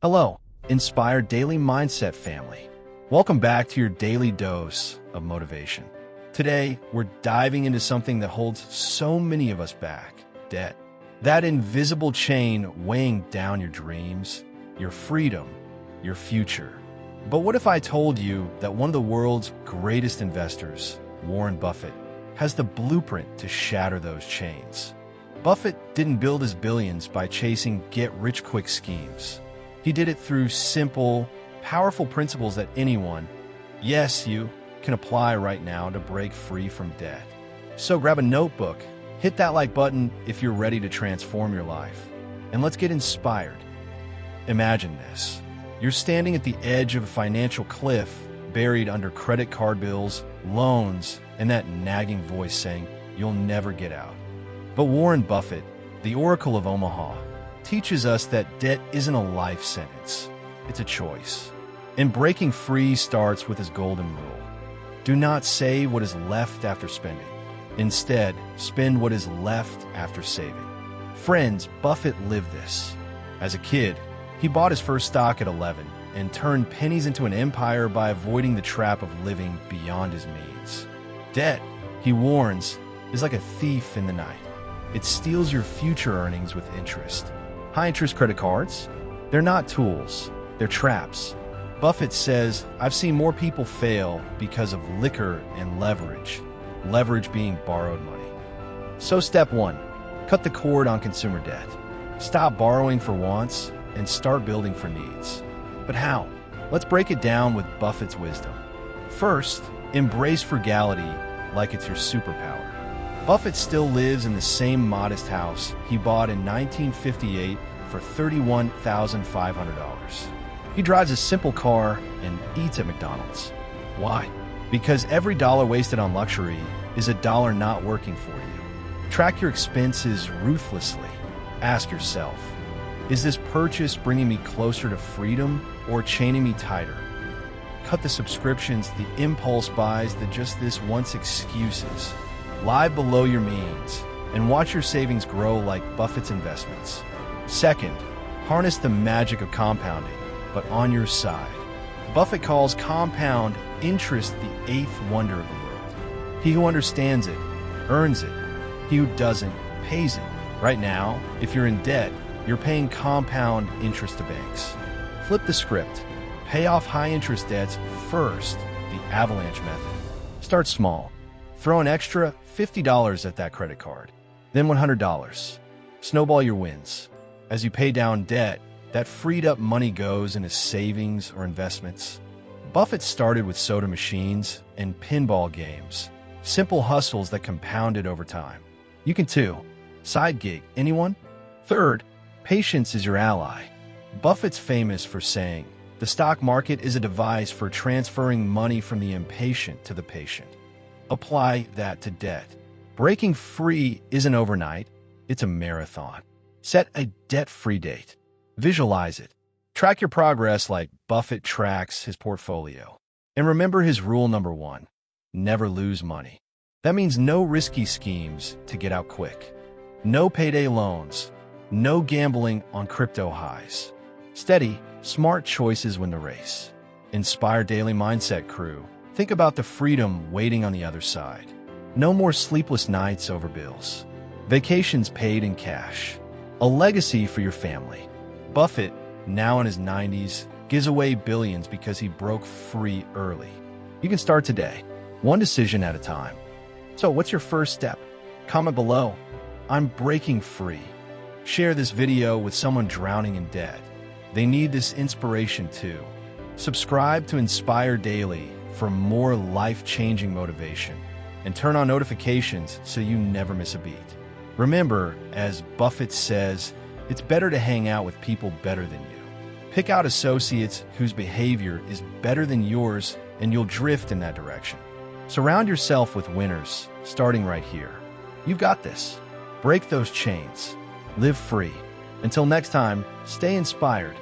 Hello, Inspired Daily Mindset family. Welcome back to your daily dose of motivation. Today, we're diving into something that holds so many of us back: debt. That invisible chain weighing down your dreams, your freedom, your future. But what if I told you that one of the world's greatest investors, Warren Buffett, has the blueprint to shatter those chains? Buffett didn't build his billions by chasing get-rich-quick schemes. He did it through simple, powerful principles that anyone, yes, you, can apply right now to break free from debt. So grab a notebook, hit that like button if you're ready to transform your life, and let's get inspired. Imagine this. You're standing at the edge of a financial cliff, buried under credit card bills, loans, and that nagging voice saying, "You'll never get out." But Warren Buffett, the Oracle of Omaha, teaches us that debt isn't a life sentence, it's a choice. And breaking free starts with his golden rule. Do not save what is left after spending. Instead, spend what is left after saving. Friends, Buffett lived this. As a kid, he bought his first stock at 11 and turned pennies into an empire by avoiding the trap of living beyond his means. Debt, he warns, is like a thief in the night. It steals your future earnings with interest. High-interest credit cards? They're not tools, they're traps. Buffett says, "I've seen more people fail because of liquor and leverage being borrowed money." So step 1, cut the cord on consumer debt. Stop borrowing for wants and start building for needs. But how? Let's break it down with Buffett's wisdom. First, embrace frugality like it's your superpower. Buffett still lives in the same modest house he bought in 1958 for $31,500. He drives a simple car and eats at McDonald's. Why? Because every dollar wasted on luxury is a dollar not working for you. Track your expenses ruthlessly. Ask yourself, is this purchase bringing me closer to freedom or chaining me tighter? Cut the subscriptions, the impulse buys, the just this once excuses. Live below your means and watch your savings grow like Buffett's investments. Second, harness the magic of compounding, but on your side. Buffett calls compound interest the eighth wonder of the world. He who understands it, earns it. He who doesn't, pays it. Right now, if you're in debt, you're paying compound interest to banks. Flip the script. Pay off high-interest debts first, the avalanche method. Start small. Throw an extra $50 at that credit card, then $100. Snowball your wins. As you pay down debt, that freed up money goes into savings or investments. Buffett started with soda machines and pinball games, simple hustles that compounded over time. You can too. Side gig, anyone? Third, patience is your ally. Buffett's famous for saying, "The stock market is a device for transferring money from the impatient to the patient." Apply that to debt. Breaking free isn't overnight, it's a marathon. Set a debt-free date. Visualize it. Track your progress like Buffett tracks his portfolio. And remember his rule number 1, never lose money. That means no risky schemes to get out quick. No payday loans. No gambling on crypto highs. Steady, smart choices win the race. Inspire Daily Mindset crew. Think about the freedom waiting on the other side. No more sleepless nights over bills. Vacations paid in cash. A legacy for your family. Buffett, now in his 90s, gives away billions because he broke free early. You can start today, one decision at a time. So what's your first step? Comment below. I'm breaking free. Share this video with someone drowning in debt. They need this inspiration too. Subscribe to Inspire Daily for more life-changing motivation, and turn on notifications so you never miss a beat. Remember, as Buffett says, it's better to hang out with people better than you. Pick out associates whose behavior is better than yours, and you'll drift in that direction. Surround yourself with winners, starting right here. You've got this. Break those chains. Live free. Until next time, stay inspired.